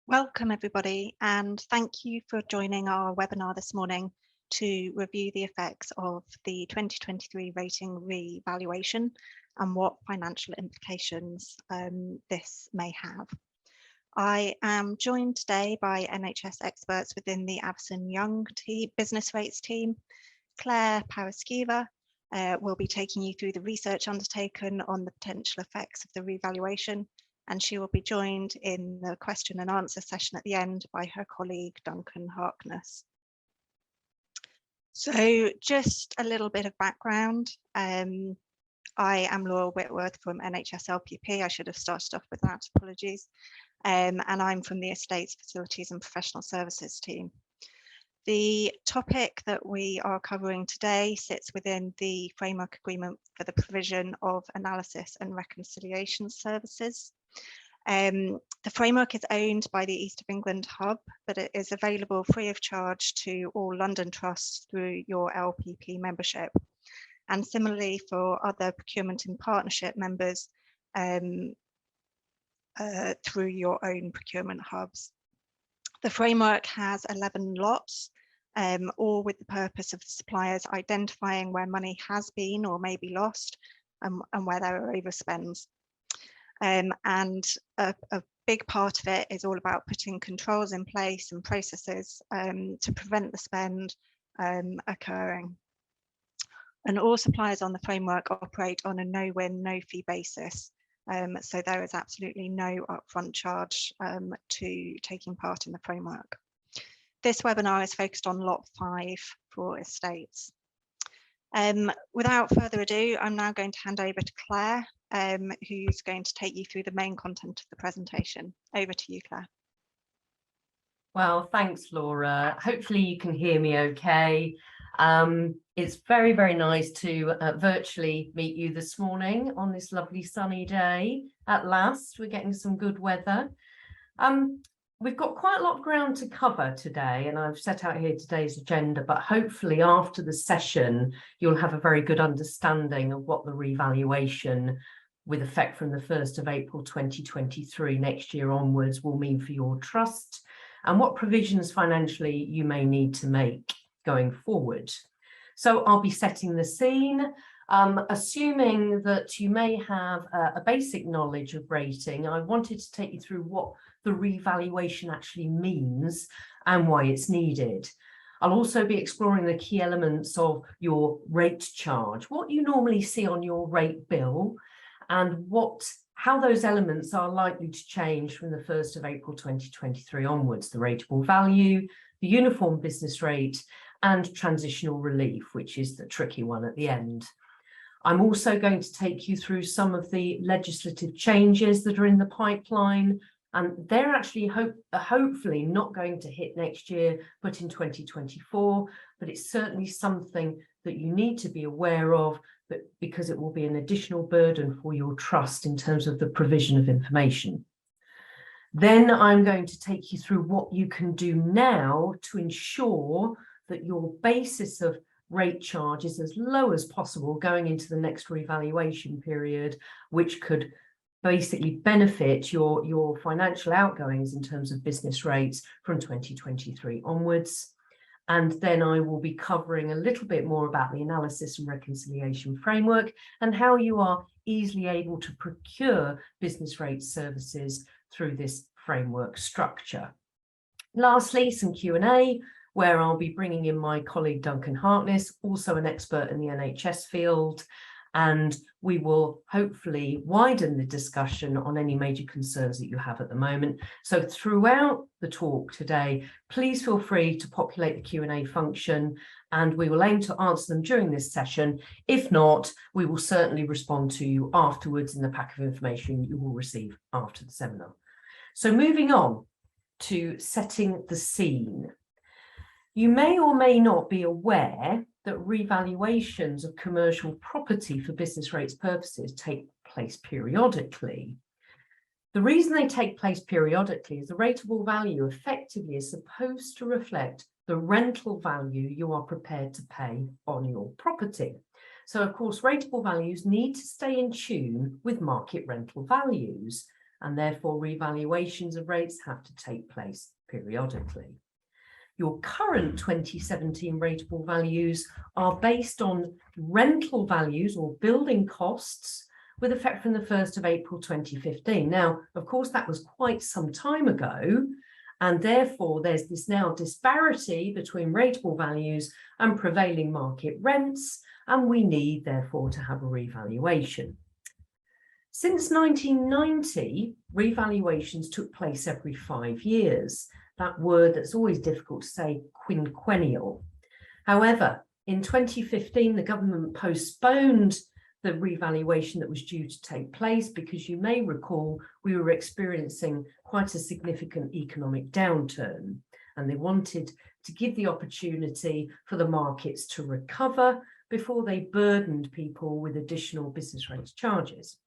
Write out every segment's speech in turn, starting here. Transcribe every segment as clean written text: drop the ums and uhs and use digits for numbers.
Welcome everybody, and thank you for joining our webinar this morning to review the effects of the 2023 rating revaluation and what financial implications this may have. I am joined today by NHS experts within the Avison Young Business Rates team. Claire Paraskiva will be taking you through the research undertaken on the potential effects of the revaluation, and she will be joined in the question and answer session at the end by her colleague Duncan Harkness. So just a little bit of background. I am Laura Whitworth from NHS LPP. I should have started off with that, apologies. And I'm from the Estates, Facilities and Professional Services team. The topic that we are covering today sits within the framework agreement for the provision of analysis and reconciliation services. The framework is owned by the East of England hub, but it is available free of charge to all London trusts through your LPP membership, and similarly for other procurement and partnership members through your own procurement hubs. The framework has 11 lots, all with the purpose of the suppliers identifying where money has been or may be lost and where there are overspends. And a big part of it is all about putting controls in place and processes to prevent the spend occurring. And all suppliers on the framework operate on a no-win, no-fee basis. So there is absolutely no upfront charge to taking part in the framework. This webinar is focused on Lot 5 for estates. Without further ado, I'm now going to hand over to Claire, who's going to take you through the main content of the presentation. Over to you, Claire. Well, thanks, Laura. Hopefully you can hear me okay. It's very, very nice to virtually meet you this morning on this lovely sunny day. At last, we're getting some good weather. We've got quite a lot of ground to cover today, and I've set out here today's agenda, but hopefully after the session, you'll have a very good understanding of what the revaluation with effect from the 1st of April 2023 next year onwards will mean for your trust and what provisions financially you may need to make going forward. So I'll be setting the scene, assuming that you may have a basic knowledge of rating. I wanted to take you through what the revaluation actually means and why it's needed. I'll also be exploring the key elements of your rate charge, what you normally see on your rate bill, and how those elements are likely to change from the 1st of April 2023 onwards, the rateable value, the uniform business rate, and transitional relief, which is the tricky one at the end. I'm also going to take you through some of the legislative changes that are in the pipeline, and they're actually hopefully not going to hit next year, but in 2024, but it's certainly something that you need to be aware of, but because it will be an additional burden for your trust in terms of the provision of information. Then I'm going to take you through what you can do now to ensure that your basis of rate charge is as low as possible going into the next revaluation period, which could basically benefit your financial outgoings in terms of business rates from 2023 onwards. And then I will be covering a little bit more about the analysis and reconciliation framework and how you are easily able to procure business rates services through this framework structure. Lastly, some Q&A, where I'll be bringing in my colleague Duncan Harkness, also an expert in the NHS field, and we will hopefully widen the discussion on any major concerns that you have at the moment. So throughout the talk today, please feel free to populate the Q&A function, and we will aim to answer them during this session. If not, we will certainly respond to you afterwards in the pack of information you will receive after the seminar. So moving on to setting the scene. You may or may not be aware that revaluations of commercial property for business rates purposes take place periodically. The reason they take place periodically is the rateable value effectively is supposed to reflect the rental value you are prepared to pay on your property. So of course, rateable values need to stay in tune with market rental values. and therefore revaluations of rates have to take place periodically. Your current 2017 rateable values are based on rental values or building costs with effect from the 1st of April 2015. Now, of course, that was quite some time ago, and therefore there's this now disparity between rateable values and prevailing market rents, and we need therefore to have a revaluation. Since 1990, revaluations took place every 5 years. That word that's always difficult to say, quinquennial. However, in 2015, the government postponed the revaluation that was due to take place because you may recall we were experiencing quite a significant economic downturn, and they wanted to give the opportunity for the markets to recover before they burdened people with additional business rates charges.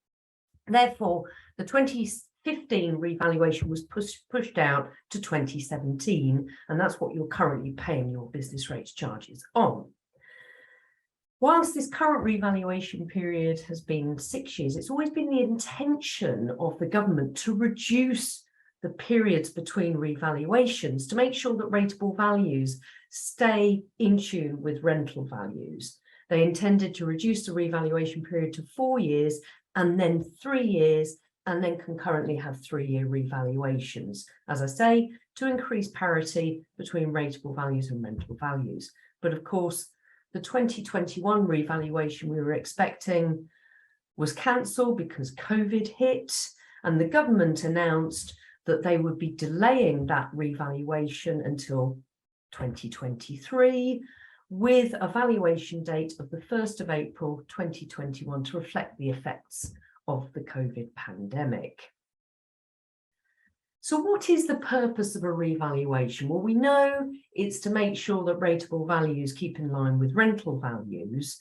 Therefore, the 2015 revaluation was pushed out to 2017, and that's what you're currently paying your business rates charges on. Whilst this current revaluation period has been 6 years, it's always been the intention of the government to reduce the periods between revaluations to make sure that rateable values stay in tune with rental values. They intended to reduce the revaluation period to 4 years and then 3 years, and then concurrently have 3-year revaluations, as I say, to increase parity between rateable values and rental values. But of course, the 2021 revaluation we were expecting was cancelled because COVID hit, and the government announced that they would be delaying that revaluation until 2023, with a valuation date of the 1st of April 2021 to reflect the effects of the COVID pandemic. So what is the purpose of a revaluation? Well, we know it's to make sure that rateable values keep in line with rental values,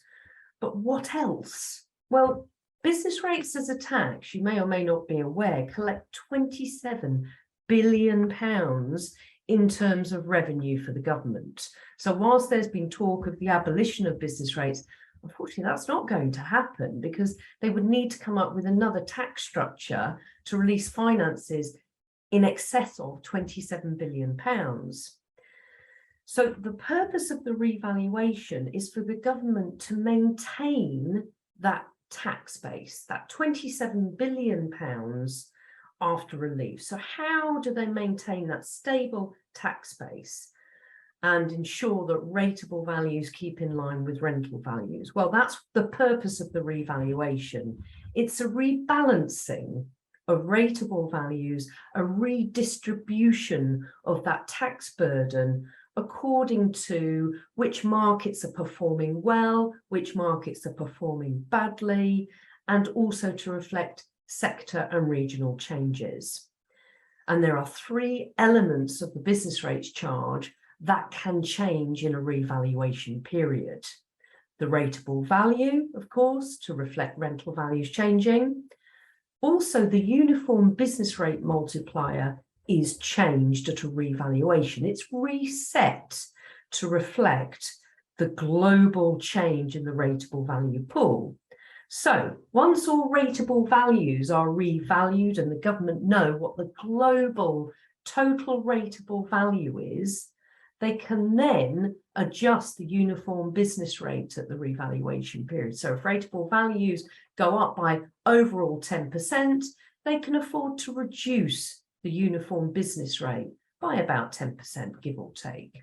but what else? Well, business rates as a tax, you may or may not be aware, collect £27 billion in terms of revenue for the government. So whilst there's been talk of the abolition of business rates, unfortunately, that's not going to happen because they would need to come up with another tax structure to release finances in excess of £27 billion. So the purpose of the revaluation is for the government to maintain that tax base, that £27 billion after relief. So how do they maintain that stable tax base and ensure that rateable values keep in line with rental values? Well, that's the purpose of the revaluation. It's a rebalancing of rateable values, a redistribution of that tax burden according to which markets are performing well, which markets are performing badly, and also to reflect sector and regional changes. And there are 3 elements of the business rates charge that can change in a revaluation period. The rateable value, of course, to reflect rental values changing. Also, the uniform business rate multiplier is changed at a revaluation. It's reset to reflect the global change in the rateable value pool. So once all rateable values are revalued and the government know what the global total rateable value is, they can then adjust the uniform business rate at the revaluation period. So if rateable values go up by overall 10%, they can afford to reduce the uniform business rate by about 10%, give or take.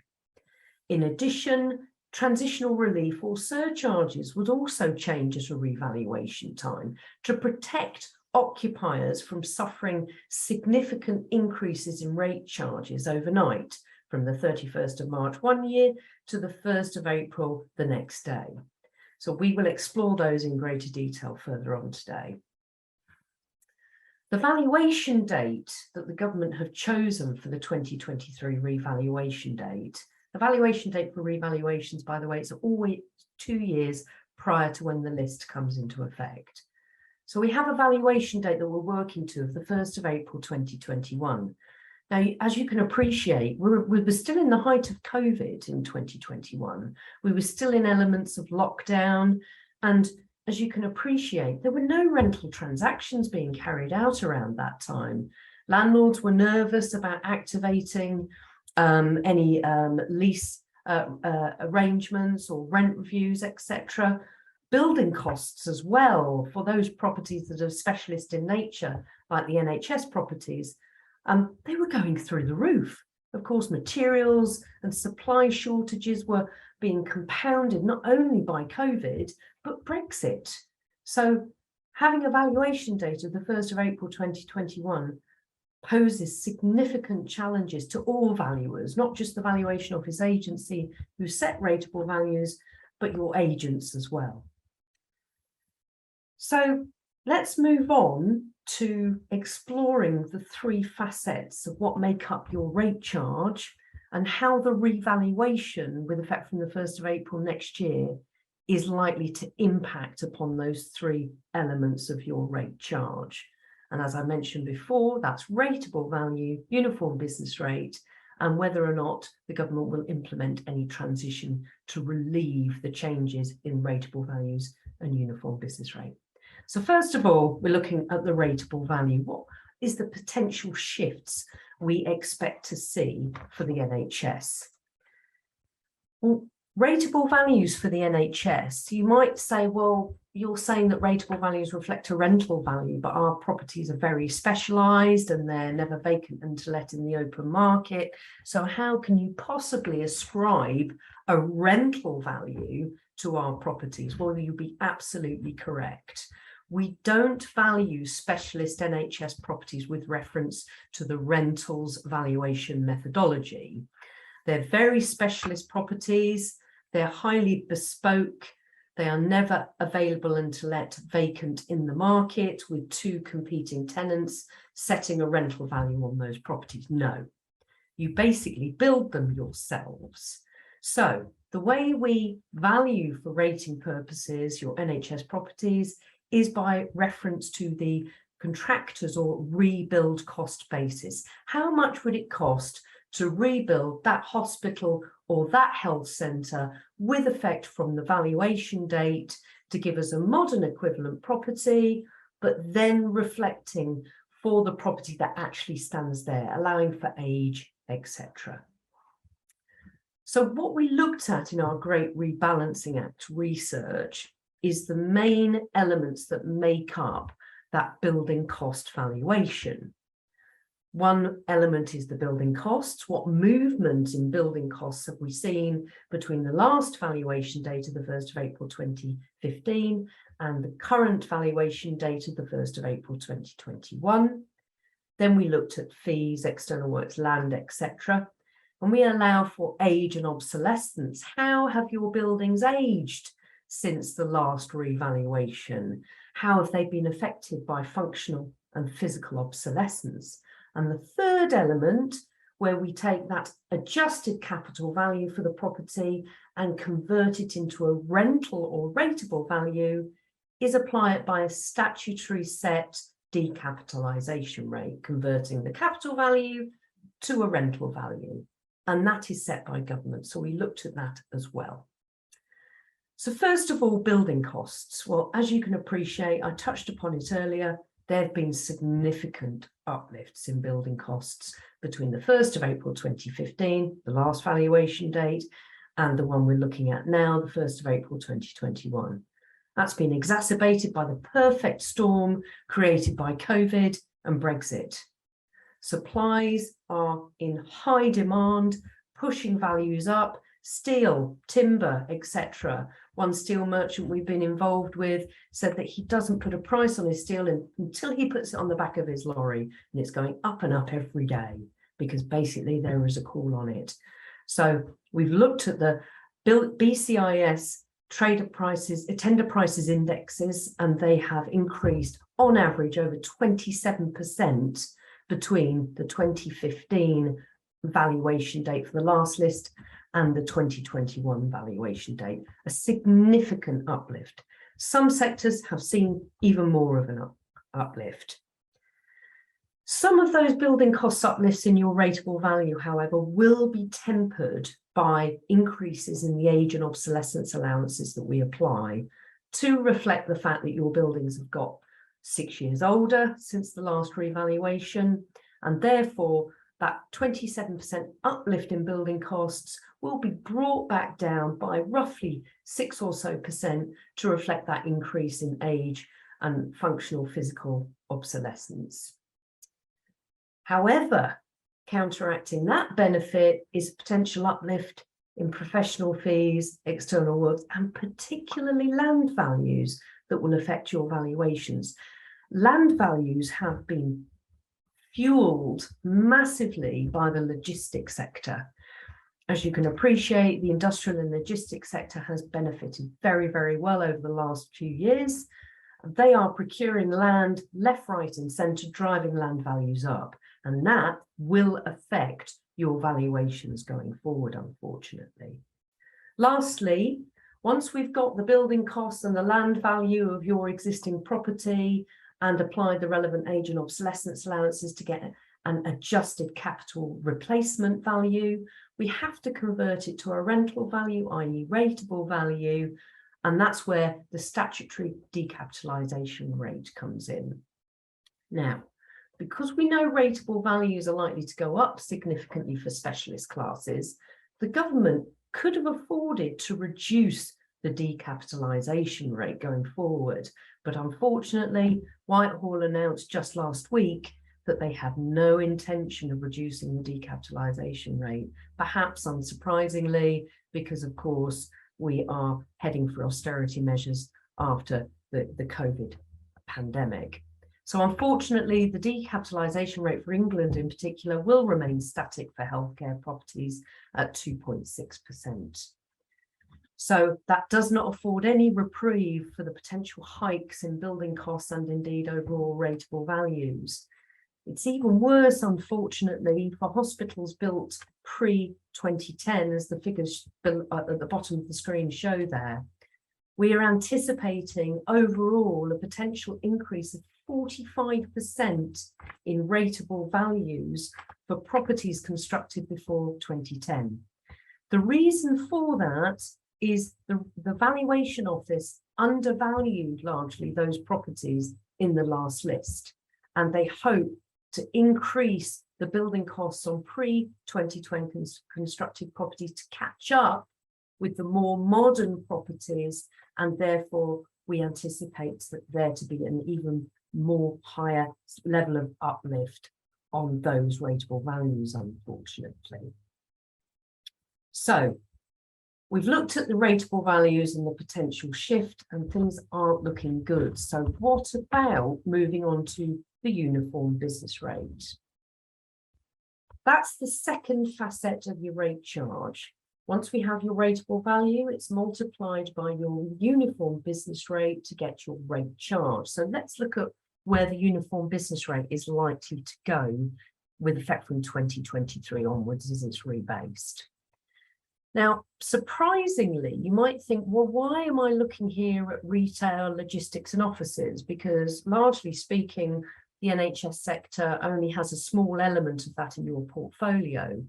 In addition, transitional relief or surcharges would also change at a revaluation time to protect occupiers from suffering significant increases in rate charges overnight from the 31st of March one year to the 1st of April the next day. So we will explore those in greater detail further on today. The valuation date that the government have chosen for the 2023 revaluation date, the valuation date for revaluations, by the way, it's always 2 years prior to when the list comes into effect. So we have a valuation date that we're working to of the 1st of April 2021. Now, as you can appreciate, we were still in the height of COVID in 2021. We were still in elements of lockdown, and as you can appreciate, there were no rental transactions being carried out around that time. Landlords were nervous about activating any lease arrangements or rent reviews, etc. Building costs as well for those properties that are specialist in nature, like the NHS properties, they were going through the roof. Of course, materials and supply shortages were being compounded not only by COVID, but Brexit. So having a valuation date of the 1st of April 2021 poses significant challenges to all valuers, not just the valuation office agency who set rateable values, but your agents as well. So let's move on to exploring the three facets of what make up your rate charge and how the revaluation with effect from the 1st of April next year is likely to impact upon those three elements of your rate charge. And as I mentioned before, that's rateable value, uniform business rate, and whether or not the government will implement any transition to relieve the changes in rateable values and uniform business rate. So first of all, we're looking at the rateable value. What is the potential shifts we expect to see for the NHS? Well, rateable values for the NHS, you might say, well, you're saying that rateable values reflect a rental value, but our properties are very specialised and they're never vacant and to let in the open market. So how can you possibly ascribe a rental value to our properties? Well, you'll be absolutely correct. We don't value specialist NHS properties with reference to the rentals valuation methodology. They're very specialist properties. They're highly bespoke. They are never available and to let vacant in the market with two competing tenants setting a rental value on those properties. No, you basically build them yourselves. So the way we value for rating purposes your NHS properties is by reference to the contractors or rebuild cost basis. How much would it cost to rebuild that hospital or that health centre with effect from the valuation date to give us a modern equivalent property, but then reflecting for the property that actually stands there, allowing for age, etc. So what we looked at in our Great Rebalancing Act research is the main elements that make up that building cost valuation. One element is the building costs. What movement in building costs have we seen between the last valuation date of the 1st of April 2015 and the current valuation date of the 1st of April 2021? Then we looked at fees, external works, land, etc. And we allow for age and obsolescence. How have your buildings aged since the last revaluation? How have they been affected by functional and physical obsolescence? And the third element, where we take that adjusted capital value for the property and convert it into a rental or rateable value, is apply it by a statutory set decapitalisation rate, converting the capital value to a rental value. And that is set by government. So we looked at that as well. So first of all, building costs. Well, as you can appreciate, I touched upon it earlier, there have been significant uplifts in building costs between the 1st of April 2015, the last valuation date, and the one we're looking at now, the 1st of April 2021. That's been exacerbated by the perfect storm created by COVID and Brexit. Supplies are in high demand, pushing values up. Steel, timber, etc. One steel merchant we've been involved with said that he doesn't put a price on his steel until he puts it on the back of his lorry, and it's going up and up every day because basically there is a call on it. So we've looked at the BCIS tender prices indexes, and they have increased on average over 27% between the 2015 valuation date for the last list and the 2021 valuation date, a significant uplift. Some sectors have seen even more of an uplift. Some of those building cost uplifts in your rateable value, however, will be tempered by increases in the age and obsolescence allowances that we apply. to reflect the fact that your buildings have got 6 years older since the last revaluation, and therefore that 27% uplift in building costs will be brought back down by roughly 6% or so to reflect that increase in age and functional physical obsolescence. However, counteracting that benefit is potential uplift in professional fees, external works, and particularly land values that will affect your valuations. Land values have been fueled massively by the logistics sector. As you can appreciate, the industrial and logistics sector has benefited very, very well over the last few years. They are procuring land left, right, and centre, driving land values up, and that will affect your valuations going forward, unfortunately. Lastly, once we've got the building costs and the land value of your existing property and applied the relevant age and obsolescence allowances to get an adjusted capital replacement value, we have to convert it to a rental value, i.e. rateable value, and that's where the statutory decapitalisation rate comes in. Now, because we know rateable values are likely to go up significantly for specialist classes, the government could have afforded to reduce the decapitalisation rate going forward. But unfortunately, Whitehall announced just last week that they have no intention of reducing the decapitalisation rate, perhaps unsurprisingly, because of course we are heading for austerity measures after the COVID pandemic. So unfortunately, the decapitalisation rate for England in particular will remain static for healthcare properties at 2.6%. So that does not afford any reprieve for the potential hikes in building costs and indeed overall rateable values. It's even worse, unfortunately, for hospitals built pre-2010, as the figures at the bottom of the screen show there. We are anticipating overall a potential increase of 45% in rateable values for properties constructed before 2010. The reason for that is the valuation office undervalued largely those properties in the last list, and they hope to increase the building costs on pre-2020 constructed properties to catch up with the more modern properties, and therefore we anticipate that there to be an even more higher level of uplift on those rateable values, unfortunately. So we've looked at the rateable values and the potential shift, and things aren't looking good. So what about moving on to the uniform business rate? That's the second facet of your rate charge. Once we have your rateable value, it's multiplied by your uniform business rate to get your rate charge. So let's look at where the uniform business rate is likely to go with effect from 2023 onwards as it's rebased. Now, surprisingly, you might think, well, why am I looking here at retail, logistics and offices? Because largely speaking, the NHS sector only has a small element of that in your portfolio.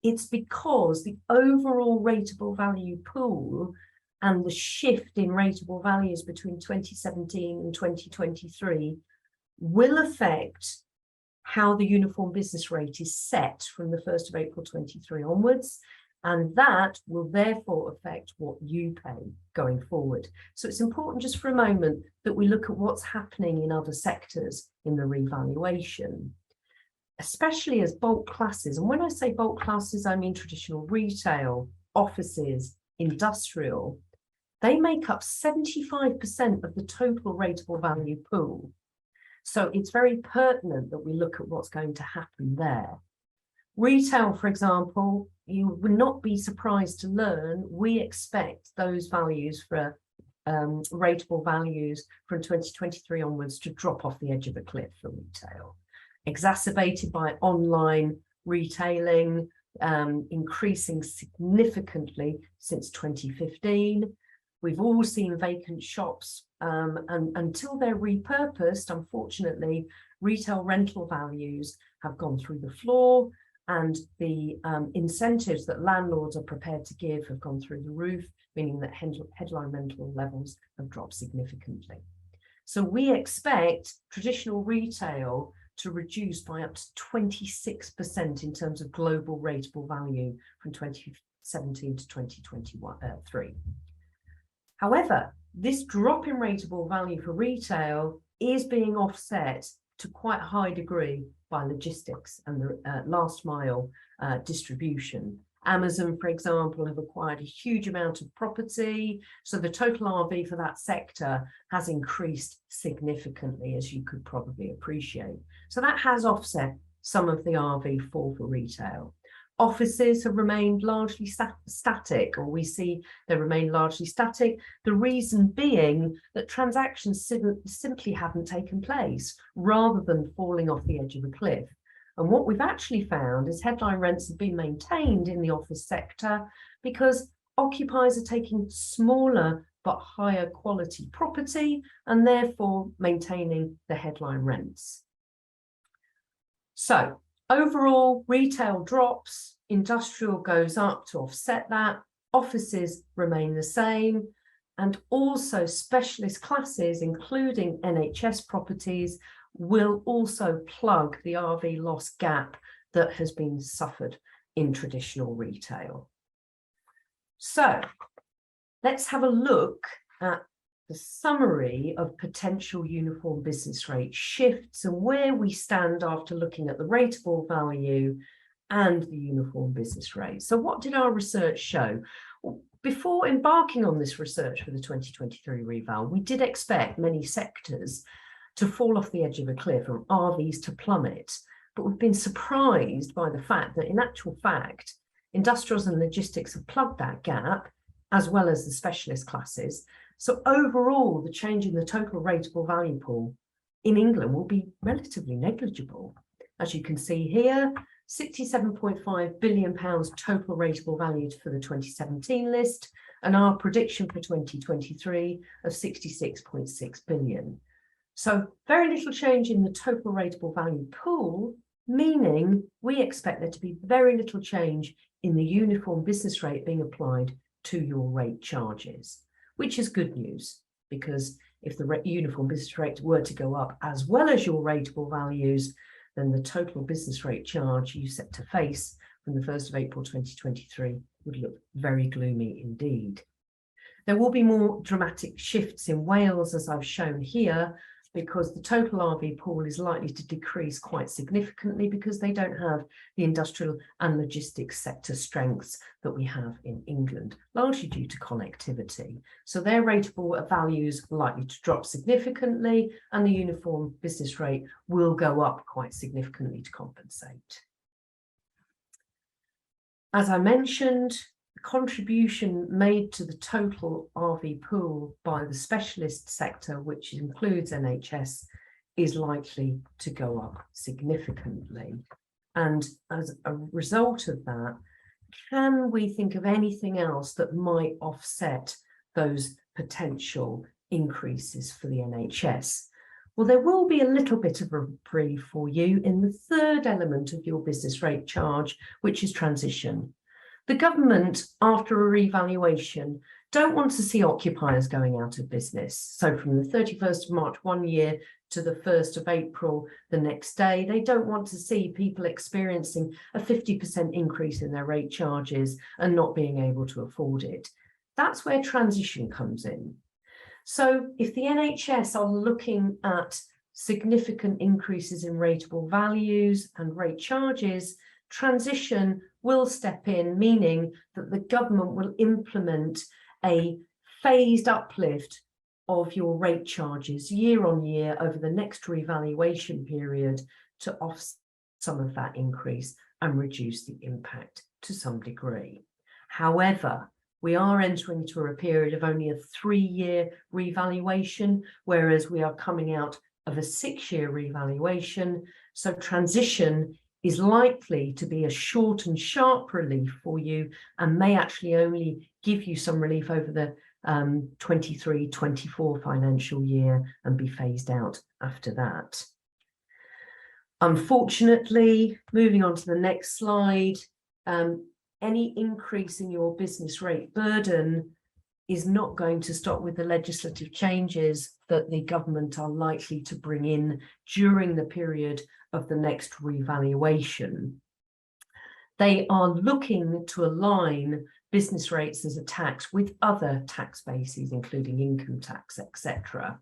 It's because the overall rateable value pool and the shift in rateable values between 2017 and 2023 will affect how the uniform business rate is set from the 1st of April 23 onwards. And that will therefore affect what you pay going forward. So it's important just for a moment that we look at what's happening in other sectors in the revaluation, especially as bulk classes. And when I say bulk classes, I mean traditional retail, offices, industrial. They make up 75% of the total rateable value pool. So it's very pertinent that we look at what's going to happen there. Retail, for example, you would not be surprised to learn we expect those values for rateable values from 2023 onwards to drop off the edge of a cliff for retail, exacerbated by online retailing, increasing significantly since 2015. We've all seen vacant shops, and until they're repurposed, unfortunately, retail rental values have gone through the floor. and the incentives that landlords are prepared to give have gone through the roof, meaning that headline rental levels have dropped significantly. So we expect traditional retail to reduce by up to 26% in terms of global rateable value from 2017 to 2023. However, this drop in rateable value for retail is being offset to quite a high degree by logistics and the last mile distribution. Amazon, for example, have acquired a huge amount of property, so the total RV for that sector has increased significantly, as you could probably appreciate. So that has offset some of the RV fall for retail. Offices have remained largely static, or we see they remain largely static. The reason being that transactions simply haven't taken place, rather than falling off the edge of a cliff. And what we've actually found is headline rents have been maintained in the office sector because occupiers are taking smaller but higher quality property and therefore maintaining the headline rents. So overall, retail drops, industrial goes up to offset that, offices remain the same, and also specialist classes, including NHS properties, will also plug the RV loss gap that has been suffered in traditional retail. So let's have a look at the summary of potential uniform business rate shifts and where we stand after looking at the rateable value and the uniform business rate. So what did our research show? Well, before embarking on this research for the 2023 reval, we did expect many sectors to fall off the edge of a cliff and RVs to plummet, but we've been surprised by the fact that in actual fact, industrials and logistics have plugged that gap, as well as the specialist classes. So overall, the change in the total rateable value pool in England will be relatively negligible. As you can see here, £67.5 billion total rateable value for the 2017 list, and our prediction for 2023 of £66.6 billion. So very little change in the total rateable value pool, meaning we expect there to be very little change in the uniform business rate being applied to your rate charges, which is good news, because if the uniform business rate were to go up as well as your rateable values, then the total business rate charge you set to face from the 1st of April 2023 would look very gloomy indeed. There will be more dramatic shifts in Wales, as I've shown here, because the total RV pool is likely to decrease quite significantly because they don't have the industrial and logistics sector strengths that we have in England, largely due to connectivity. So their rateable values are likely to drop significantly, and the uniform business rate will go up quite significantly to compensate. As I mentioned, the contribution made to the total RV pool by the specialist sector, which includes NHS, is likely to go up significantly. And as a result of that, can we think of anything else that might offset those potential increases for the NHS? Well, there will be a little bit of a reprieve for you in the third element of your business rate charge, which is transition. The government, after a revaluation, don't want to see occupiers going out of business. So from the 31st of March one year to the 1st of April the next day, they don't want to see people experiencing a 50% increase in their rate charges and not being able to afford it. That's where transition comes in. So if the NHS are looking at significant increases in rateable values and rate charges, transition will step in, meaning that the government will implement a phased uplift of your rate charges year on year over the next revaluation period to offset some of that increase and reduce the impact to some degree. However, we are entering into a period of only a 3-year revaluation, whereas we are coming out of a 6-year revaluation. So transition is likely to be a short and sharp relief for you and may actually only give you some relief over the 23-24 financial year and be phased out after that. Unfortunately, moving on to the next slide, any increase in your business rate burden is not going to stop with the legislative changes that the government are likely to bring in during the period of the next revaluation. They are looking to align business rates as a tax with other tax bases, including income tax, etc.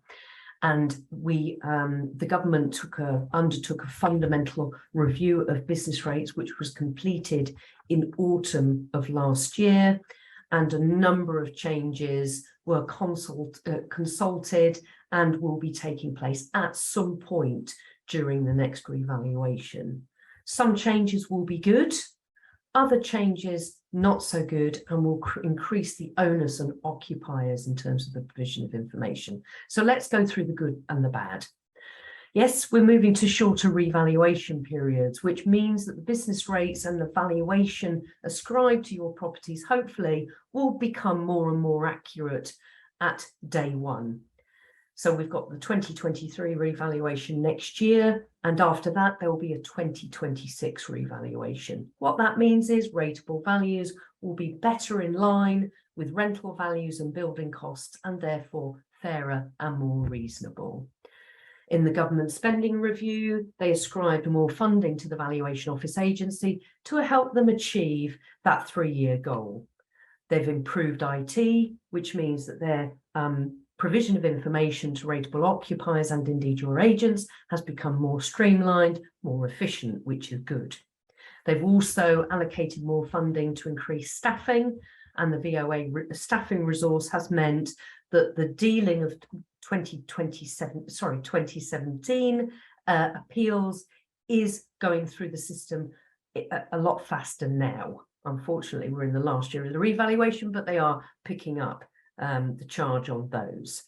And the government undertook a fundamental review of business rates, which was completed in autumn of last year, and a number of changes were consulted and will be taking place at some point during the next revaluation. Some changes will be good, other changes not so good, and will increase the onus on occupiers in terms of the provision of information. So let's go through the good and the bad. Yes, we're moving to shorter revaluation periods, which means that the business rates and the valuation ascribed to your properties hopefully will become more and more accurate at day one. So we've got the 2023 revaluation next year, and after that there will be a 2026 revaluation. What that means is rateable values will be better in line with rental values and building costs, and therefore fairer and more reasonable. In the government spending review, they ascribed more funding to the Valuation Office Agency to help them achieve that 3-year goal. They've improved IT, which means that their provision of information to rateable occupiers and indeed your agents has become more streamlined, more efficient, which is good. They've also allocated more funding to increase staffing, and the VOA staffing resource has meant that the dealing of 2017 appeals is going through the system a lot faster now. Unfortunately, we're in the last year of the revaluation, but they are picking up the charge on those.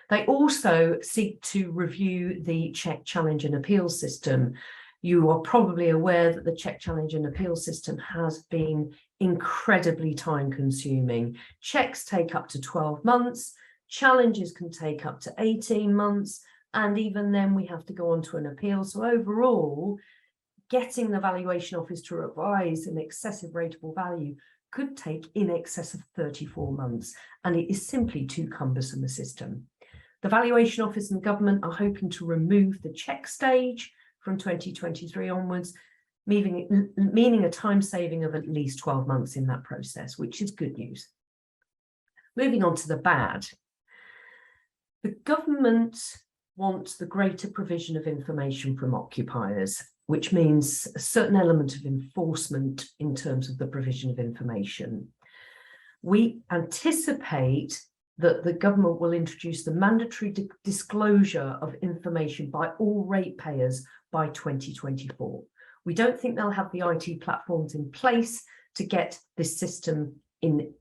They also seek to review the check, challenge and appeal system. You are probably aware that the check, challenge and appeal system has been incredibly time consuming. Checks take up to 12 months. Challenges can take up to 18 months, and even then we have to go on to an appeal. So overall, getting the Valuation Office to revise an excessive rateable value could take in excess of 34 months, and it is simply too cumbersome a system. The Valuation Office and government are hoping to remove the check stage from 2023 onwards, meaning a time saving of at least 12 months in that process, which is good news. Moving on to the bad. The government wants the greater provision of information from occupiers, which means a certain element of enforcement in terms of the provision of information. We anticipate that the government will introduce the mandatory disclosure of information by all ratepayers by 2024. We don't think they'll have the IT platforms in place to get this system in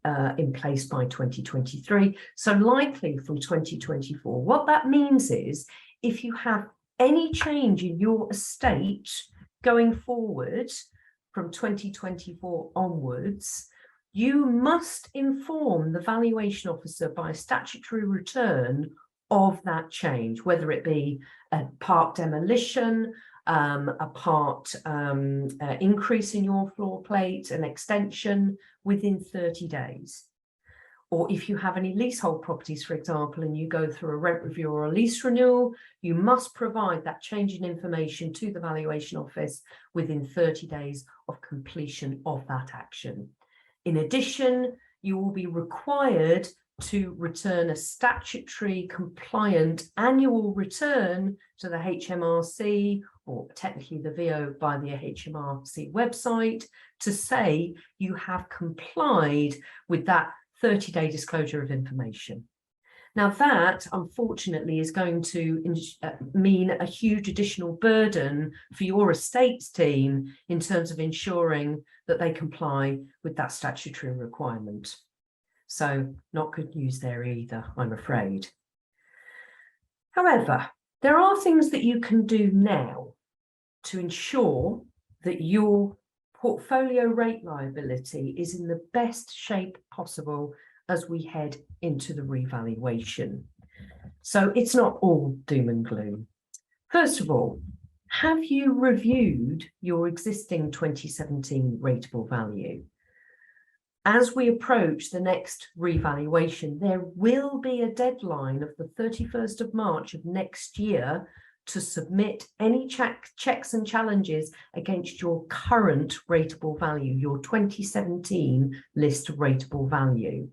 place by 2023, so likely from 2024. What that means is if you have any change in your estate going forward from 2024 onwards, you must inform the valuation officer by statutory return of that change, whether it be a part demolition, a part increase in your floor plate, an extension within 30 days. Or if you have any leasehold properties, for example, and you go through a rent review or a lease renewal, you must provide that change in information to the Valuation Office within 30 days of completion of that action. In addition, you will be required to return a statutory compliant annual return to the HMRC, or technically the VO by the HMRC website, to say you have complied with that 30-day disclosure of information. Now that, unfortunately, is going to mean a huge additional burden for your estates team in terms of ensuring that they comply with that statutory requirement. So not good news there either, I'm afraid. However, there are things that you can do now to ensure that your portfolio rate liability is in the best shape possible as we head into the revaluation. So it's not all doom and gloom. First of all, Have you reviewed your existing 2017 rateable value? As we approach the next revaluation, there will be a deadline of the 31st of March of next year to submit any checks and challenges against your current rateable value, your 2017 list rateable value.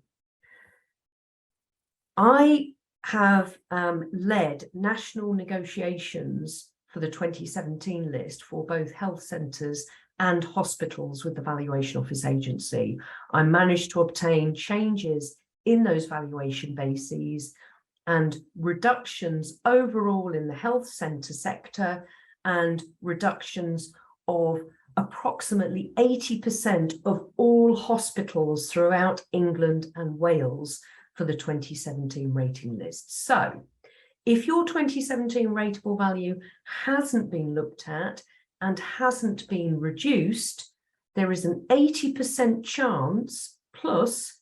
I have led national negotiations for the 2017 list for both health centres and hospitals with the Valuation Office Agency. I managed to obtain changes in those valuation bases and reductions overall in the health centre sector, and reductions of approximately 80% of all hospitals throughout England and Wales for the 2017 rating list. So if your 2017 rateable value hasn't been looked at and hasn't been reduced, there is an 80% chance plus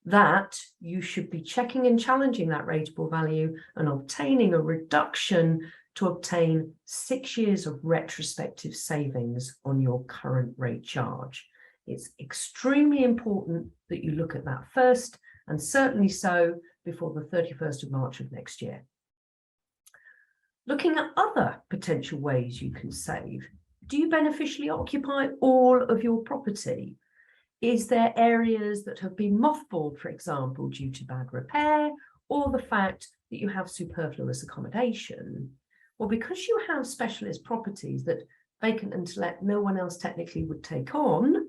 that you should be checking and challenging that rateable value and obtaining a reduction to obtain 6 years of retrospective savings on your current rate charge. It's extremely important that you look at that first, and certainly so before the 31st of March of next year. Looking at other potential ways you can save, do you beneficially occupy all of your property? Is there areas that have been mothballed, for example, due to bad repair, or the fact that you have superfluous accommodation? Well, because you have specialist properties that vacant and to let no one else technically would take on,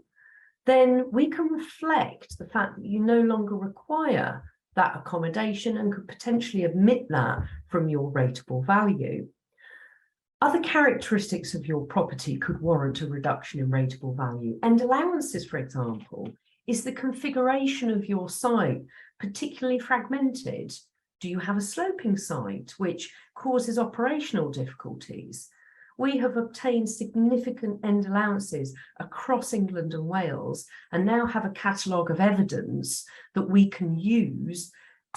then we can reflect the fact that you no longer require that accommodation and could potentially omit that from your rateable value. Other characteristics of your property could warrant a reduction in rateable value. And allowances, for example, is the configuration of your site particularly fragmented? Do you have a sloping site which causes operational difficulties? We have obtained significant end allowances across England and Wales and now have a catalogue of evidence that we can use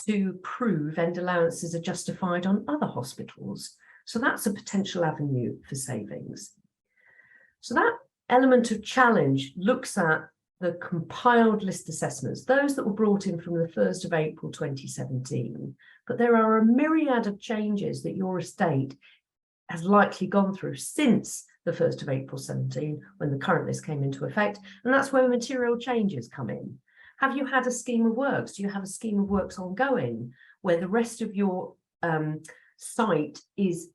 to prove end allowances are justified on other hospitals. So that's a potential avenue for savings. So that element of challenge looks at the compiled list assessments, those that were brought in from the 1st of April 2017. But there are a myriad of changes that your estate has likely gone through since the 1st of April 17, when the current list came into effect. And that's where material changes come in. Have you had a scheme of works? Do you have a scheme of works ongoing where the rest of your site is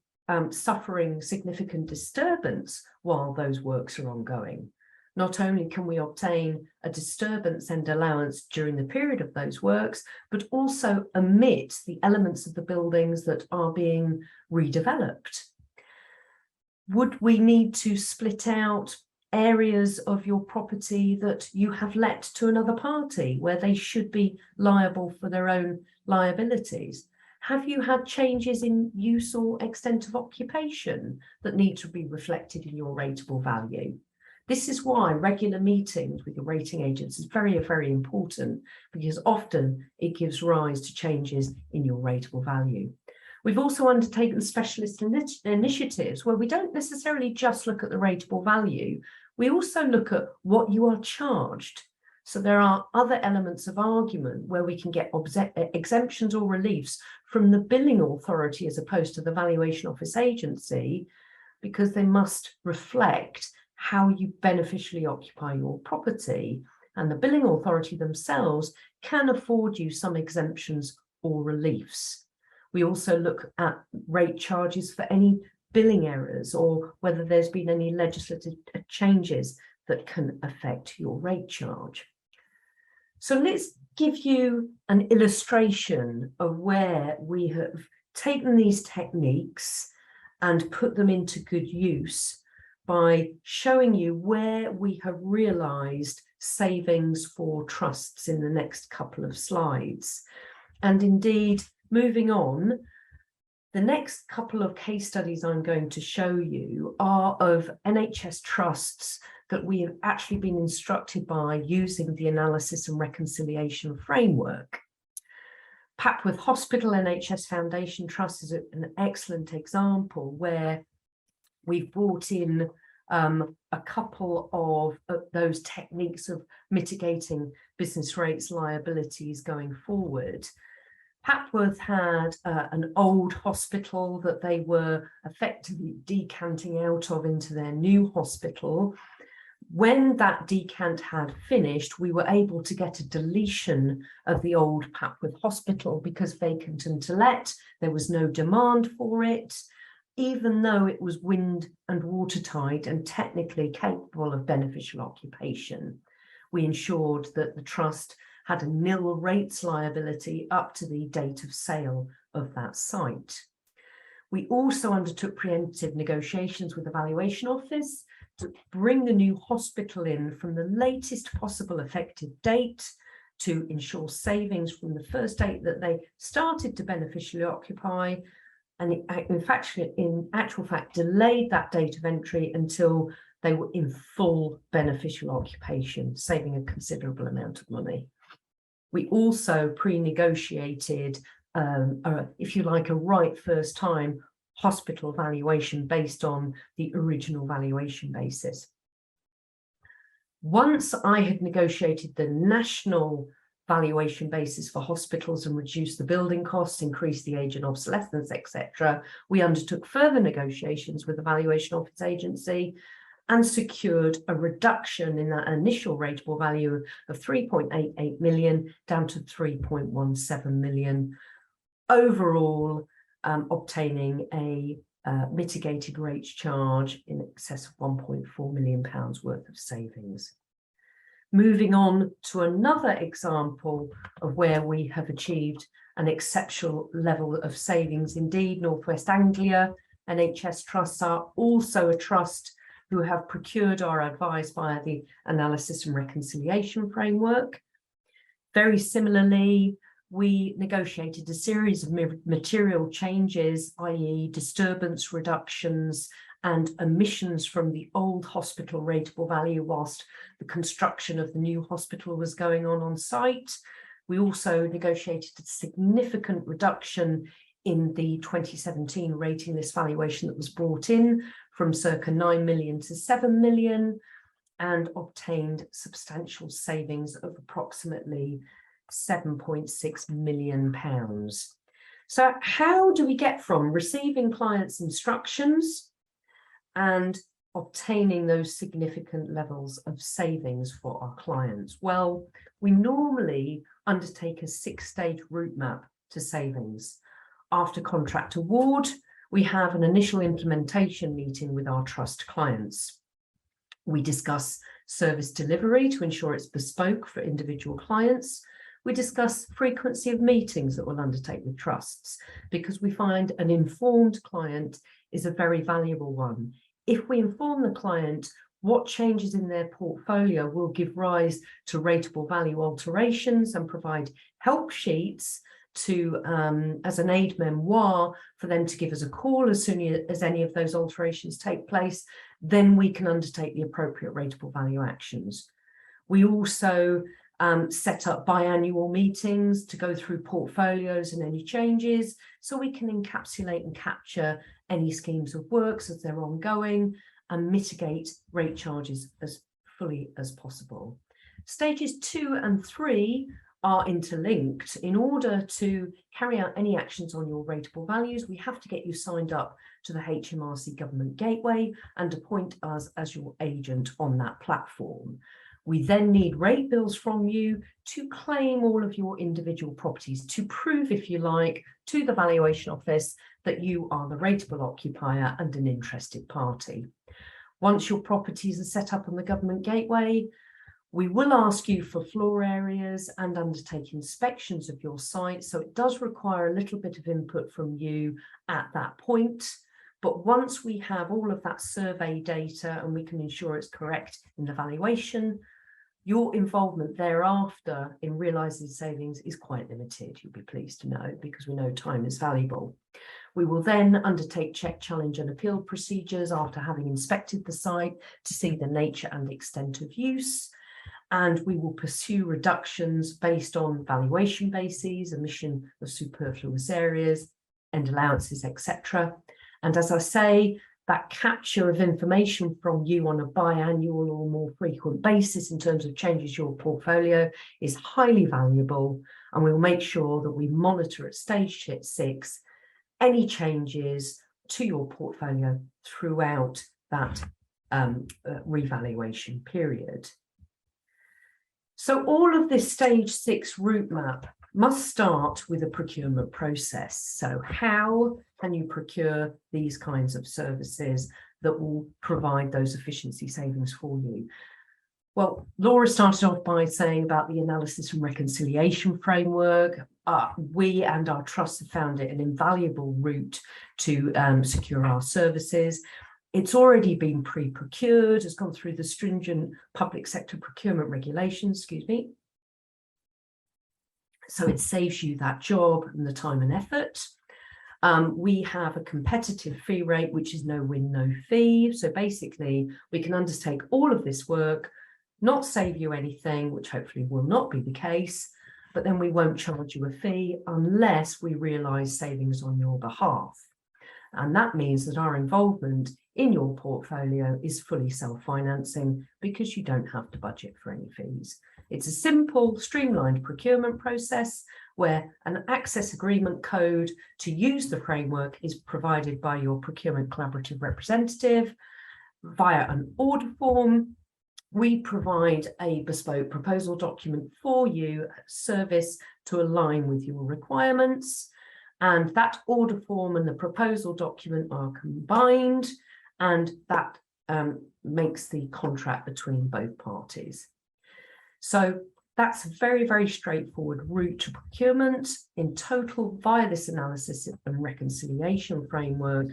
suffering significant disturbance while those works are ongoing? Not only can we obtain a disturbance and allowance during the period of those works, but also omit the elements of the buildings that are being redeveloped. Would we need to split out areas of your property that you have let to another party where they should be liable for their own liabilities? Have you had changes in use or extent of occupation that need to be reflected in your rateable value? This is why regular meetings with your rating agents is very, very important, because often it gives rise to changes in your rateable value. We've also undertaken specialist initiatives where we don't necessarily just look at the rateable value, we also look at what you are charged. So there are other elements of argument where we can get exemptions or reliefs from the billing authority as opposed to the Valuation Office Agency, because they must reflect how you beneficially occupy your property, and the billing authority themselves can afford you some exemptions or reliefs. We also look at rate charges for any billing errors or whether there's been any legislative changes that can affect your rate charge. So let's give you an illustration of where we have taken these techniques and put them into good use by showing you where we have realised savings for trusts in the next couple of slides. And indeed, moving on, the next couple of case studies I'm going to show you are of NHS trusts that we have actually been instructed by using the analysis and reconciliation framework. Papworth Hospital NHS Foundation Trust is an excellent example where We've brought in a couple of those techniques of mitigating business rates liabilities going forward. Papworth had an old hospital that they were effectively decanting out of into their new hospital. When that decant had finished, we were able to get a deletion of the old Papworth hospital because vacant and to let, there was no demand for it, even though it was wind and watertight and technically capable of beneficial occupation. We ensured that the trust had a nil rates liability up to the date of sale of that site. We also undertook preemptive negotiations with the valuation office to bring the new hospital in from the latest possible effective date to ensure savings from the first date that they started to beneficially occupy, and in actual fact delayed that date of entry until they were in full beneficial occupation, saving a considerable amount of money. We also pre-negotiated, if you like, a right first time hospital valuation based on the original valuation basis. Once I had negotiated the national valuation basis for hospitals and reduced the building costs, increased the age and obsolescence, etc., we undertook further negotiations with the valuation office agency and secured a reduction in that initial rateable value of 3.88 million down to 3.17 million, overall obtaining a mitigated rates charge in excess of £1.4 million worth of savings. Moving on to another example of where we have achieved an exceptional level of savings. Indeed, North West Anglia NHS trusts are also a trust who have procured our advice via the analysis and reconciliation framework. Very similarly, we negotiated a series of material changes, i.e. disturbance reductions and omissions from the old hospital rateable value whilst the construction of the new hospital was going on site. We also negotiated a significant reduction in the 2017 rating list valuation that was brought in from circa 9 million to 7 million and obtained substantial savings of approximately £7.6 million. So how do we get from receiving clients' instructions and obtaining those significant levels of savings for our clients? Well, we normally undertake a 6-stage route map to savings. After contract award, we have an initial implementation meeting with our trust clients. We discuss service delivery to ensure it's bespoke for individual clients. We discuss frequency of meetings that we'll undertake with trusts, because we find an informed client is a very valuable one. If we inform the client what changes in their portfolio will give rise to rateable value alterations and provide help sheets to as an aid memoir for them to give us a call as soon as any of those alterations take place, then we can undertake the appropriate rateable value actions. We also set up biannual meetings to go through portfolios and any changes, so we can encapsulate and capture any schemes of works as they're ongoing and mitigate rate charges as fully as possible. Stages 2 and 3 are interlinked. In order to carry out any actions on your rateable values, we have to get you signed up to the HMRC Government Gateway and appoint us as your agent on that platform. We then need rate bills from you to claim all of your individual properties, to prove, if you like, to the valuation office that you are the rateable occupier and an interested party. Once your properties are set up on the Government Gateway, we will ask you for floor areas and undertake inspections of your site. So it does require a little bit of input from you at that point. But once we have all of that survey data and we can ensure it's correct in the valuation, your involvement thereafter in realising savings is quite limited, you'll be pleased to know, because we know time is valuable. We will then undertake check, challenge and appeal procedures after having inspected the site to see the nature and extent of use. And we will pursue reductions based on valuation bases, omission of superfluous areas, and allowances, etc. And as I say, that capture of information from you on a biannual or more frequent basis in terms of changes to your portfolio is highly valuable, and we'll make sure that we monitor at stage 6 any changes to your portfolio throughout that revaluation period. So all of this stage 6 route map must start with a procurement process. So how can you procure these kinds of services that will provide those efficiency savings for you? Well, Laura started off by saying about the analysis and reconciliation framework. We and our trust have found it an invaluable route to secure our services. It's already been pre-procured, has gone through the stringent public sector procurement regulations, so it saves you that job and the time and effort. We have a competitive fee rate, which is no win, no fee. So basically, we can undertake all of this work, not save you anything, which hopefully will not be the case, but then we won't charge you a fee unless we realise savings on your behalf. And that means that our involvement in your portfolio is fully self-financing because you don't have to budget for any fees. It's a simple, streamlined procurement process where an access agreement code to use the framework is provided by your procurement collaborative representative via an order form. We provide a bespoke proposal document for you, service to align with your requirements. And that order form and the proposal document are combined, and that makes the contract between both parties. So that's a very, very straightforward route to procurement. In total, via this analysis and reconciliation framework,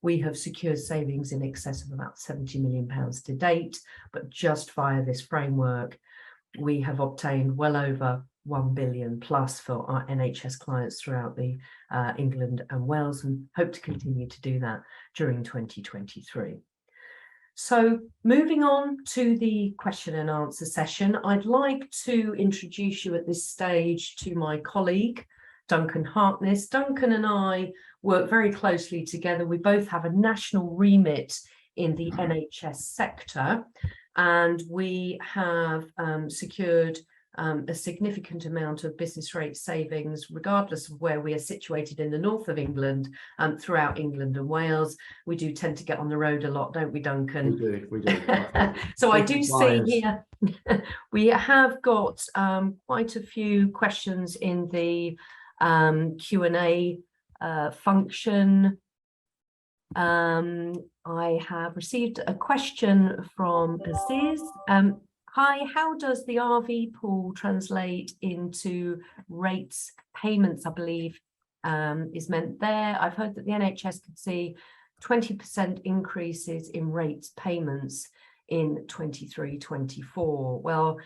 we have secured savings in excess of about £70 million to date, but just via this framework, we have obtained well over 1 billion plus for our NHS clients throughout the England and Wales, and hope to continue to do that during 2023. So moving on to the question and answer session, I'd like to introduce you at this stage to my colleague, Duncan Harkness. Duncan and I work very closely together. We both have a national remit in the NHS sector, and we have secured a significant amount of business rate savings, regardless of where we are situated in the north of England, throughout England and Wales. We do tend to get on the road a lot, don't we, Duncan? We do. So I do see here, we have got quite a few questions in the Q&A function. I have received a question from Aziz. Hi, how does the RV pool translate into rates payments, I believe is meant there. I've heard that the NHS could see 20% increases in rates payments in 23-24. Well,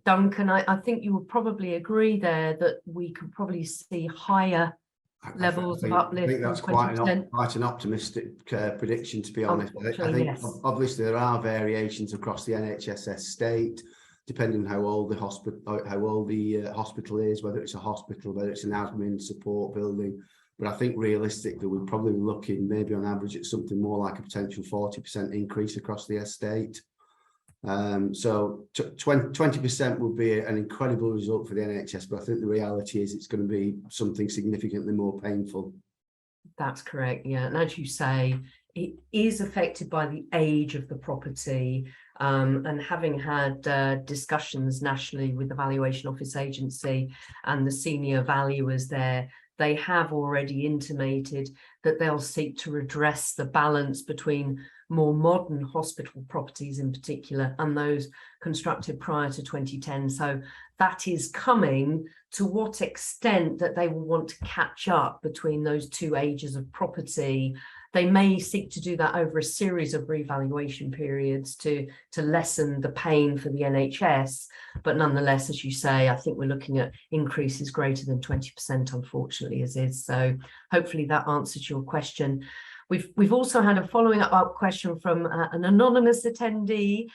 Duncan, I think you would probably agree there that we could probably see higher levels of uplift. I think that's quite an optimistic prediction, to be honest. I think yes. Obviously there are variations across the NHS estate, depending on how old the hospital is, whether it's a hospital, whether it's an admin support building. But I think realistically, we're probably looking maybe on average at something more like a potential 40% increase across the estate. So 20% would be an incredible result for the NHS, but I think the reality is it's going to be something significantly more painful. That's correct, yeah. And as you say, it is affected by the age of the property. And having had discussions nationally with the Valuation Office Agency and the senior valuers there, they have already intimated that they'll seek to redress the balance between more modern hospital properties in particular and those constructed prior to 2010. So that is coming. To what extent that they will want to catch up between those two ages of property, they may seek to do that over a series of revaluation periods to lessen the pain for the NHS. But nonetheless, as you say, I think we're looking at increases greater than 20%, unfortunately, as is. So hopefully that answers your question. We've also had a following up question from an anonymous attendee.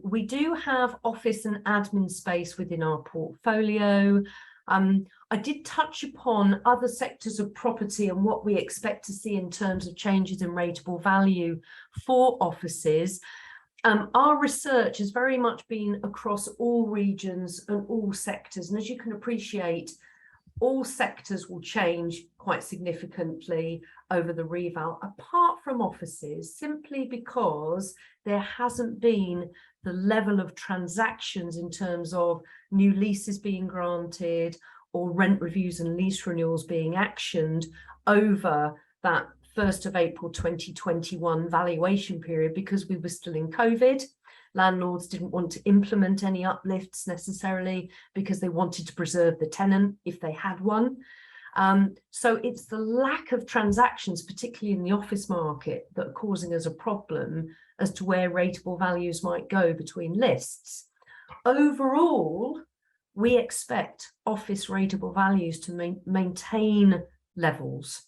We do have office and admin space within our portfolio. I did touch upon other sectors of property and what we expect to see in terms of changes in rateable value for offices. Our research has very much been across all regions and all sectors. And as you can appreciate, all sectors will change quite significantly over the reval, apart from offices, simply because there hasn't been the level of transactions in terms of new leases being granted or rent reviews and lease renewals being actioned over that 1st of April 2021 valuation period, because we were still in COVID. Landlords didn't want to implement any uplifts necessarily because they wanted to preserve the tenant if they had one. So it's the lack of transactions, particularly in the office market, that are causing us a problem as to where rateable values might go between lists. Overall, we expect office rateable values to maintain levels.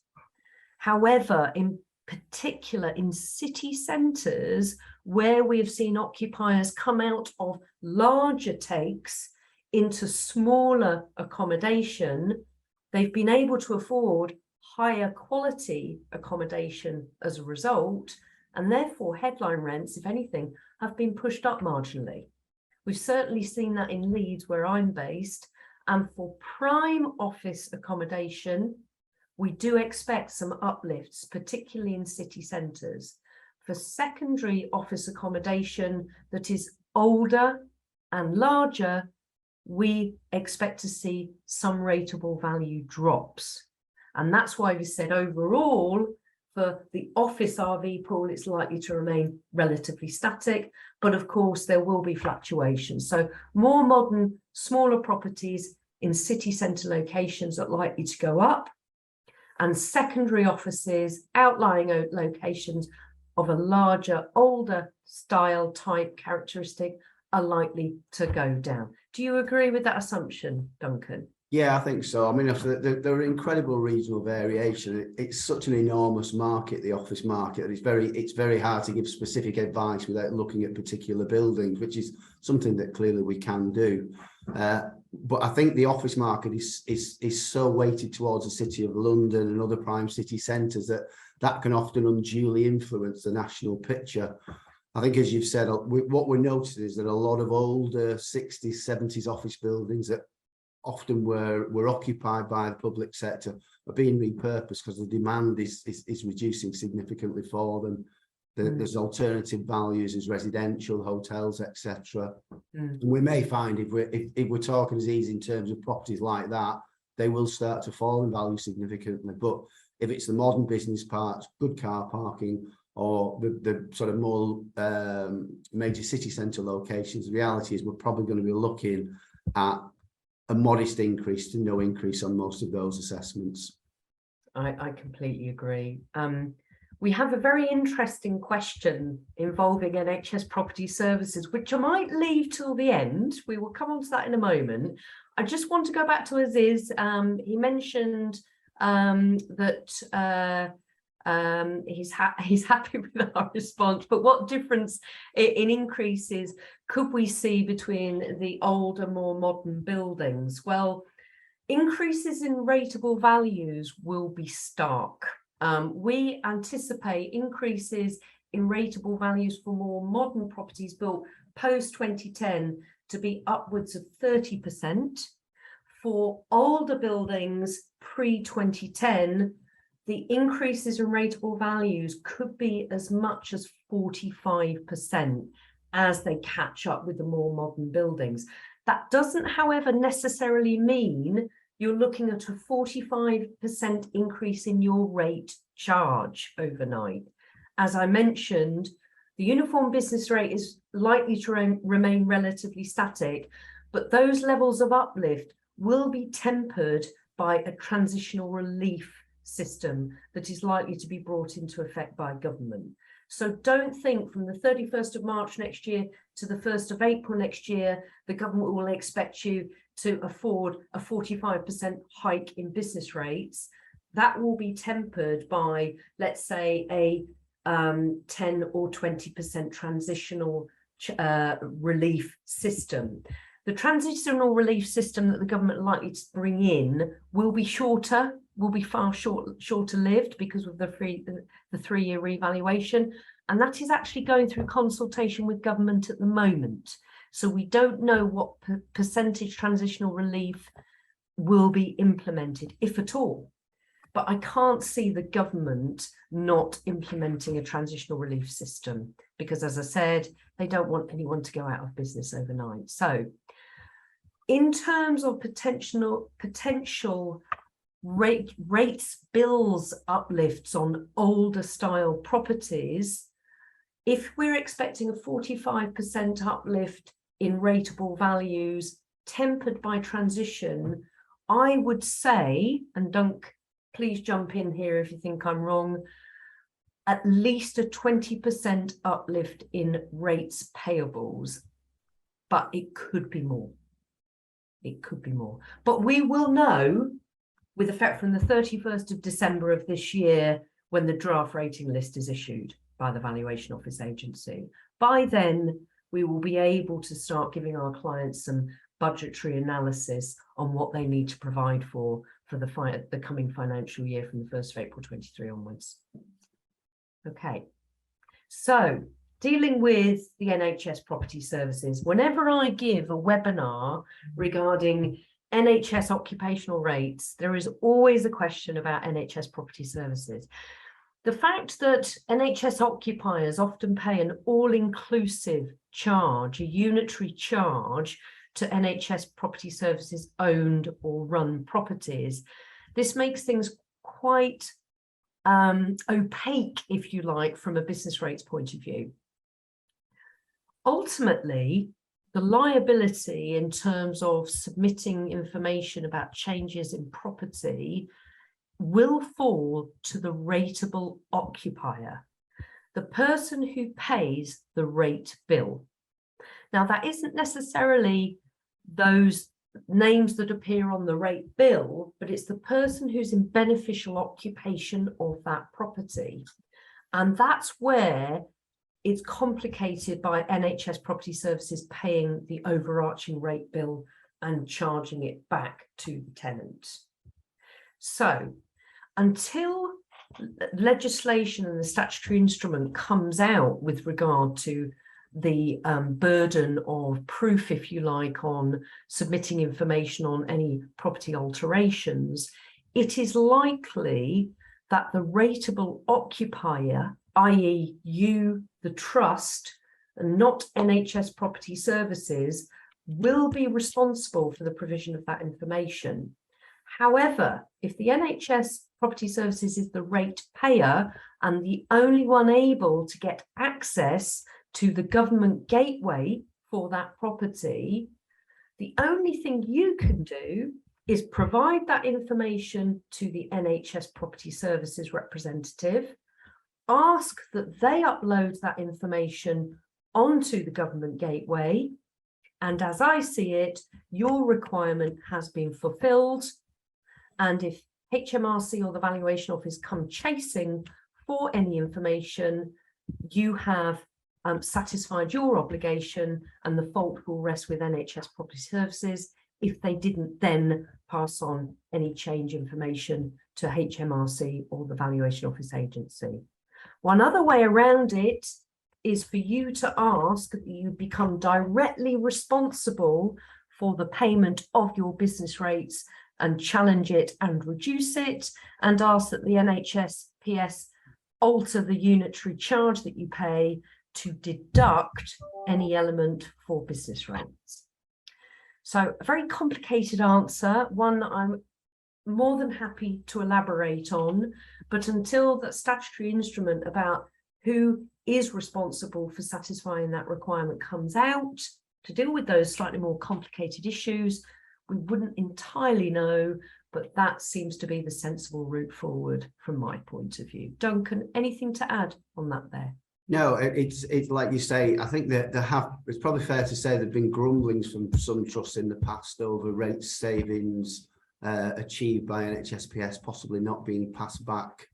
However, in particular in city centres, where we have seen occupiers come out of larger takes into smaller accommodation, they've been able to afford higher quality accommodation as a result, and therefore headline rents, if anything, have been pushed up marginally. We've certainly seen that in Leeds, where I'm based, and for prime office accommodation, we do expect some uplifts, particularly in city centres. For secondary office accommodation that is older and larger, we expect to see some rateable value drops. And that's why we said overall, for the office RV pool, it's likely to remain relatively static, but of course there will be fluctuations. So more modern, smaller properties in city centre locations are likely to go up, and secondary offices, outlying locations of a larger, older style type characteristic are likely to go down. Do you agree with that assumption, Duncan? Yeah, I think so. I mean, there are incredible regional variation. It's such an enormous market, the office market, and it's very hard to give specific advice without looking at particular buildings, which is something that clearly we can do. But I think the office market is so weighted towards the City of London and other prime city centres that can often unduly influence the national picture. I think, as you've said, what we're noticing is that a lot of older 60s, 70s office buildings that often were occupied by the public sector are being repurposed because the demand is reducing significantly for them. There's alternative values as residential, hotels, etc. And we may find if we're talking as easy in terms of properties like that, they will start to fall in value significantly. But if it's the modern business parks, good car parking, or the sort of more major city centre locations, the reality is we're probably going to be looking at a modest increase to no increase on most of those assessments. I completely agree. We have a very interesting question involving NHS Property Services, which I might leave till the end. We will come on to that in a moment. I just want to go back to Aziz. He mentioned that he's happy with our response, but what difference in increases could we see between the older, more modern buildings? Well, increases in rateable values will be stark. We anticipate increases in rateable values for more modern properties built post 2010 to be upwards of 30%. For older buildings pre-2010, the increases in rateable values could be as much as 45% as they catch up with the more modern buildings. That doesn't, however, necessarily mean you're looking at a 45% increase in your rate charge overnight. As I mentioned, the uniform business rate is likely to remain relatively static, but those levels of uplift will be tempered by a transitional relief system that is likely to be brought into effect by government. So don't think from the 31st of March next year to the 1st of April next year, the government will expect you to afford a 45% hike in business rates. That will be tempered by, let's say, a 10 or 20% transitional relief system. The transitional relief system that the government are likely to bring in will be shorter, will be far shorter lived because of the 3-year revaluation. And that is actually going through consultation with government at the moment. So we don't know what percentage transitional relief will be implemented, if at all. But I can't see the government not implementing a transitional relief system because, as I said, they don't want anyone to go out of business overnight. So in terms of potential rates bills uplifts on older style properties, if we're expecting a 45% uplift in rateable values tempered by transition, I would say, and Dunk, please jump in here if you think I'm wrong, at least a 20% uplift in rates payables, but it could be more. It could be more, but we will know with effect from the 31st of December of this year when the draft rating list is issued by the Valuation Office Agency. By then, we will be able to start giving our clients some budgetary analysis on what they need to provide for the coming financial year from the 1st of April 23 onwards. Okay, so dealing with the NHS Property Services, whenever I give a webinar regarding NHS occupational rates, there is always a question about NHS Property Services. The fact that NHS occupiers often pay an all-inclusive charge, a unitary charge to NHS Property Services owned or run properties, this makes things quite opaque, if you like, from a business rates point of view. Ultimately, the liability in terms of submitting information about changes in property will fall to the rateable occupier, the person who pays the rate bill. Now, that isn't necessarily those names that appear on the rate bill, but it's the person who's in beneficial occupation of that property. And that's where it's complicated by NHS Property Services paying the overarching rate bill and charging it back to the tenant. So until legislation and the statutory instrument comes out with regard to the burden of proof, if you like, on submitting information on any property alterations, it is likely that the rateable occupier, i.e. you, the trust, and not NHS Property Services, will be responsible for the provision of that information. However, if the NHS Property Services is the rate payer and the only one able to get access to the government gateway for that property, the only thing you can do is provide that information to the NHS Property Services representative, ask that they upload that information onto the government gateway, and as I see it, your requirement has been fulfilled. And if HMRC or the Valuation Office come chasing for any information, you have satisfied your obligation, and the fault will rest with NHS Property Services if they didn't then pass on any change information to HMRC or the Valuation Office Agency. One other way around it is for you to ask that you become directly responsible for the payment of your business rates and challenge it and reduce it, and ask that the NHSPS alter the unitary charge that you pay to deduct any element for business rates. So a very complicated answer, one that I'm more than happy to elaborate on, but until that statutory instrument about who is responsible for satisfying that requirement comes out to deal with those slightly more complicated issues, we wouldn't entirely know, but that seems to be the sensible route forward from my point of view. Duncan, anything to add on that there? No, it's like you say, I think that it's probably fair to say there've been grumblings from some trusts in the past over rate savings achieved by NHSPS possibly not being passed back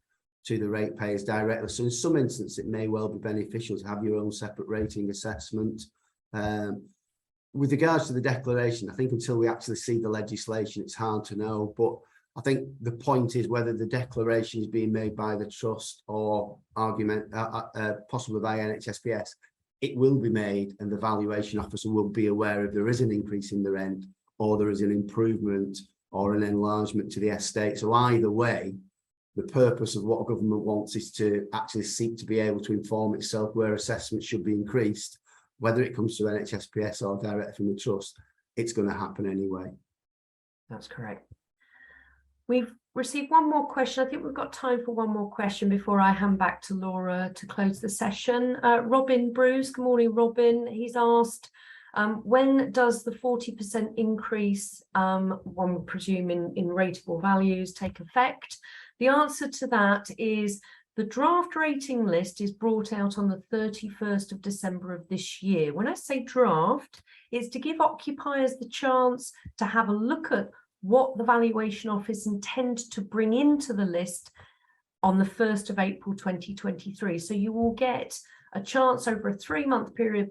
to the ratepayers directly. So in some instances, it may well be beneficial to have your own separate rating assessment. with regards to the declaration, I think until we actually see the legislation, it's hard to know. But I think the point is whether the declaration is being made by the trust or possibly by NHSPS, it will be made, and the valuation officer will be aware if there is an increase in the rent, or there is an improvement or an enlargement to the estate. So either way, the purpose of what government wants is to actually seek to be able to inform itself where assessments should be increased, whether it comes to NHSPS or direct from the trust. It's going to happen anyway. That's correct. We've received one more question. I think we've got time for one more question before I hand back to Laura to close the session. Robin Bruce, good morning, Robin. He's asked, when does the 40% increase, one would presume in rateable values, take effect? The answer to that is the draft rating list is brought out on the 31st of December of this year. When I say draft, it's to give occupiers the chance to have a look at what the valuation office intend to bring into the list on the 1st of April 2023. So you will get a chance over a 3-month period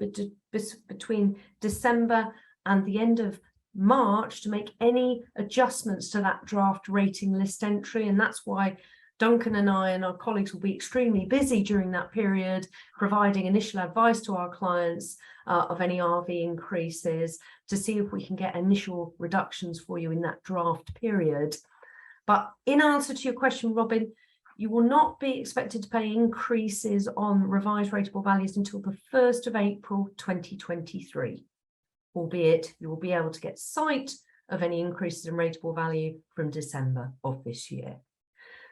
between December and the end of March to make any adjustments to that draft rating list entry. And that's why Duncan and I and our colleagues will be extremely busy during that period, providing initial advice to our clients of any RV increases to see if we can get initial reductions for you in that draft period. But in answer to your question, Robin, you will not be expected to pay increases on revised rateable values until the 1st of April 2023, albeit you will be able to get sight of any increases in rateable value from December of this year.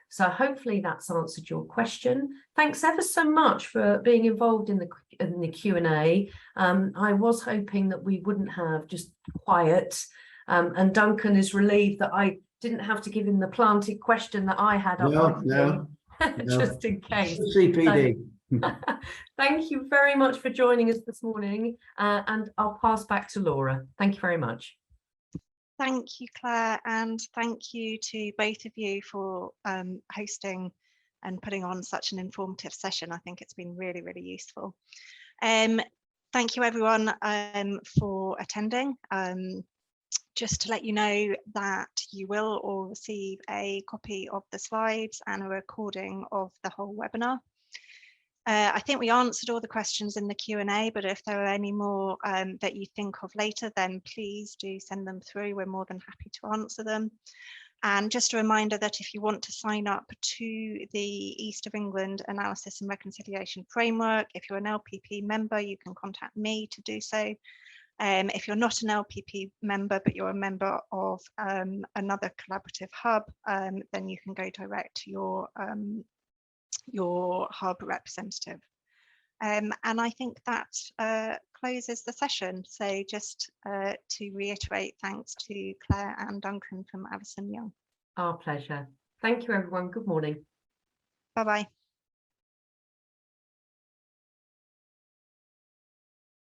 So hopefully that's answered your question. Thanks ever so much for being involved in the Q&A. I was hoping that we wouldn't have just quiet, and Duncan is relieved that I didn't have to give him the planted question that I had up. No. Just in case. CPD. So, thank you very much for joining us this morning, and I'll pass back to Laura. Thank you very much. Thank you, Claire, and thank you to both of you for hosting and putting on such an informative session. I think it's been really, really useful. Thank you, everyone, for attending. Just to let you know that you will all receive a copy of the slides and a recording of the whole webinar. I think we answered all the questions in the Q&A, but if there are any more that you think of later, then please do send them through. We're more than happy to answer them. And just a reminder that if you want to sign up to the East of England Analysis and Reconciliation Framework, if you're an LPP member, you can contact me to do so. If you're not an LPP member, but you're a member of another collaborative hub, then you can go direct to your hub representative. And I think that closes the session. So just to reiterate, thanks to Claire and Duncan from Avison Young. Our pleasure. Thank you, everyone. Good morning. Bye-bye.